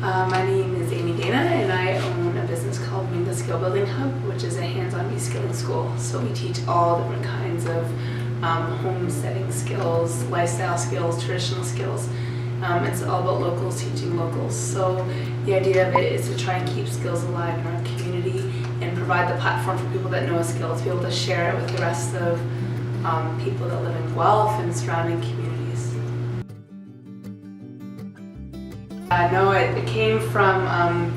My name is Ami Dehne, and I own a business called Minga Skill Building Hub, which is a hands-on reskilling school. So we teach all different kinds of homesteading skills, lifestyle skills, traditional skills. It's all about locals teaching locals. So the idea of it is to try and keep skills alive in our community and provide the platform for people that know a skill to be able to share it with the rest of people that live in Guelph and surrounding communities. No, it came from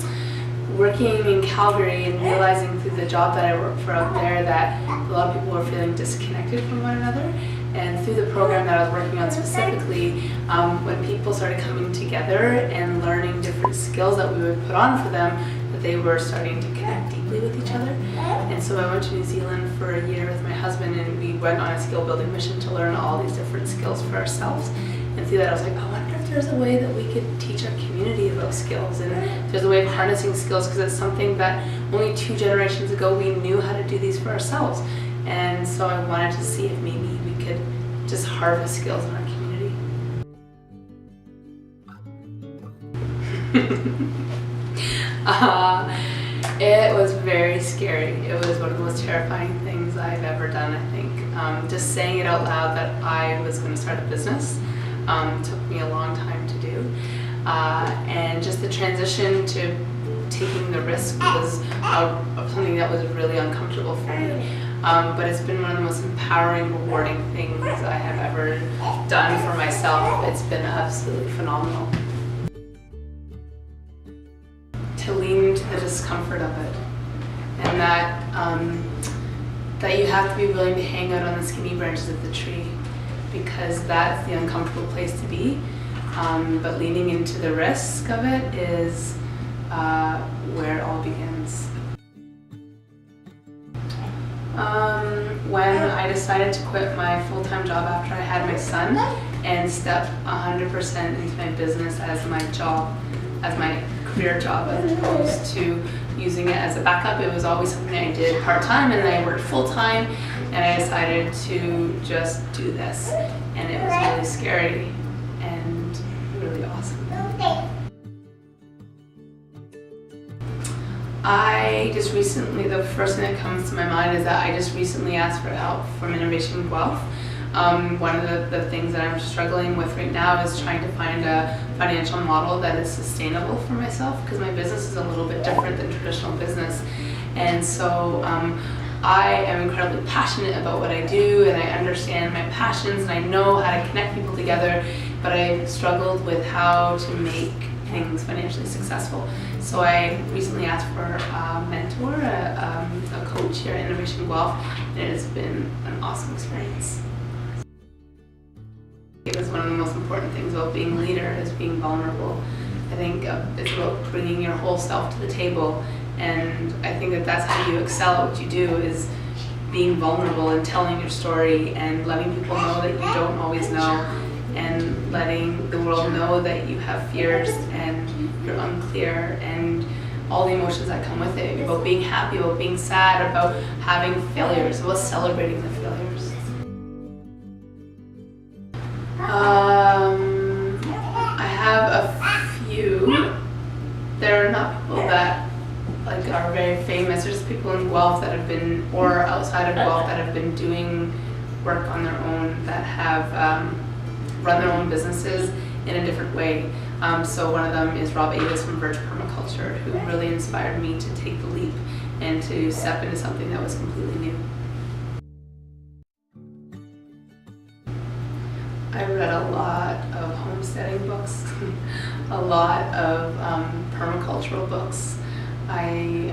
working in Calgary and realizing through the job that I worked for out there that a lot of people were feeling disconnected from one another. And through the program that I was working on specifically, when people started coming together and learning different skills that we would put on for them, that they were starting to connect deeply with each other. And so I went to New Zealand for a year with my husband, and we went on a skill building mission to learn all these different skills for ourselves. And through that I was like, I wonder if there's a way that we could teach our community about skills, and there's a way of harnessing skills, because it's something that only 2 generations ago we knew how to do these for ourselves. And so I wanted to see if maybe we could just harvest skills in our community. It was very scary. It was one of the most terrifying things I've ever done, I think. Just saying it out loud that I was going to start a business took me a long time to do. And just the transition to taking the risk was something that was really uncomfortable for me. But it's been one of the most empowering, rewarding things I have ever done for myself. It's been absolutely phenomenal. To lean into the discomfort of it, and that you have to be willing to hang out on the skinny branches of the tree, because that's the uncomfortable place to be. But leaning into the risk of it is where it all begins. When I decided to quit my full-time job after I had my son and step 100% into my business as my job, as my career job, as opposed to using it as a backup. It was always something I did part-time, and then I worked full-time, and I decided to just do this. And it was really scary and really awesome. I just recently, the first thing that comes to my mind is that I just recently asked for help from Innovation Guelph. One of the things that I'm struggling with right now is trying to find a financial model that is sustainable for myself, because my business is a little bit different than traditional business. And so I am incredibly passionate about what I do, and I understand my passions, and I know how to connect people together, but I've struggled with how to make things financially successful. So I recently asked for a mentor, a coach here at Innovation Guelph, and it has been an awesome experience. It was one of the most important things about being a leader is being vulnerable. I think it's about bringing your whole self to the table, and I think that that's how you excel at what you do, is being vulnerable and telling your story and letting people know that you don't always know, and letting the world know that you have fears and you're unclear and all the emotions that come with it, about being happy, about being sad, about having failures, about celebrating the failures. I have a few. There are not people that are very famous. There's people in Guelph that have been, or outside of Guelph, that have been doing work on their own, that have run their own businesses in a different way. So one of them is Rob Avis from Birch Permaculture, who really inspired me to take the leap and to step into something that was completely new. I read a lot of homesteading books, a lot of permacultural books. I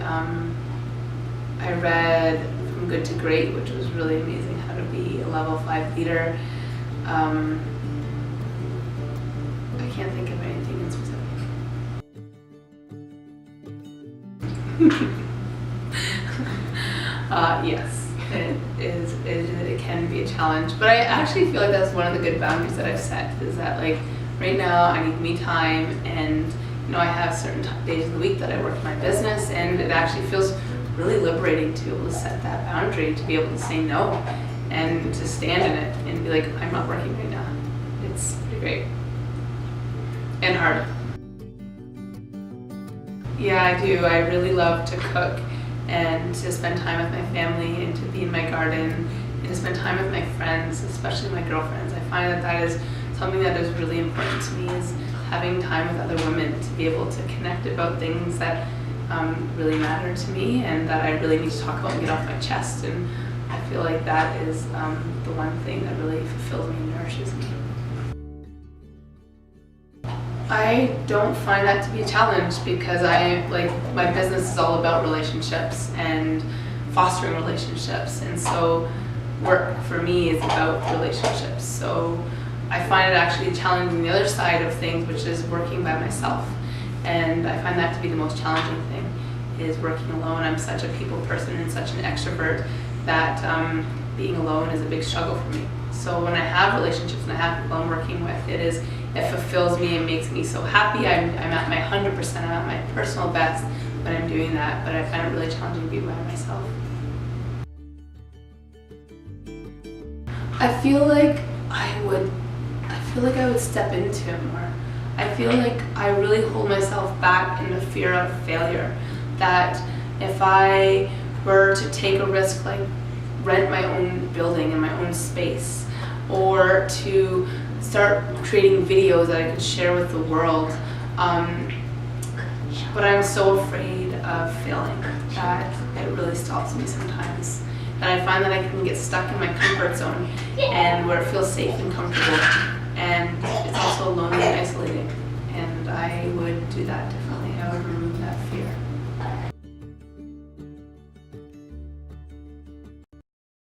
read From Good to Great, which was really amazing, how to be a level 5 leader. I can't think of anything in specific. Yes, it can be a challenge, but I actually feel like that's one of the good boundaries that I've set, is that right now I need me time, and I have certain days of the week that I work in my business, and it actually feels really liberating to be able to set that boundary, to be able to say no and to stand in it and be like, I'm not working right now. It's pretty great and hard. Yeah, I do. I really love to cook and to spend time with my family and to be in my garden and to spend time with my friends, especially my girlfriends. I find that that is something that is really important to me, is having time with other women to be able to connect about things that really matter to me and that I really need to talk about and get off my chest. And I feel like that is the one thing that really fulfills me and nourishes me. I don't find that to be a challenge because my business is all about relationships and fostering relationships, and so work for me is about relationships. So I find it actually challenging the other side of things, which is working by myself, and I find that to be the most challenging thing, is working alone. I'm such a people person and such an extrovert that being alone is a big struggle for me. So when I have relationships and I have people I'm working with, it fulfills me and makes me so happy. I'm at my 100%, I'm at my personal best when I'm doing that, but I find it really challenging to be by myself. I feel like I would step into it more. I feel like I really hold myself back in the fear of failure, that if I were to take a risk like rent my own building and my own space, or to start creating videos that I could share with the world, but I'm so afraid of failing that it really stops me sometimes. And I find that I can get stuck in my comfort zone and where it feels safe and comfortable, and it's also lonely and isolating, and I would do that differently. I would remove that fear.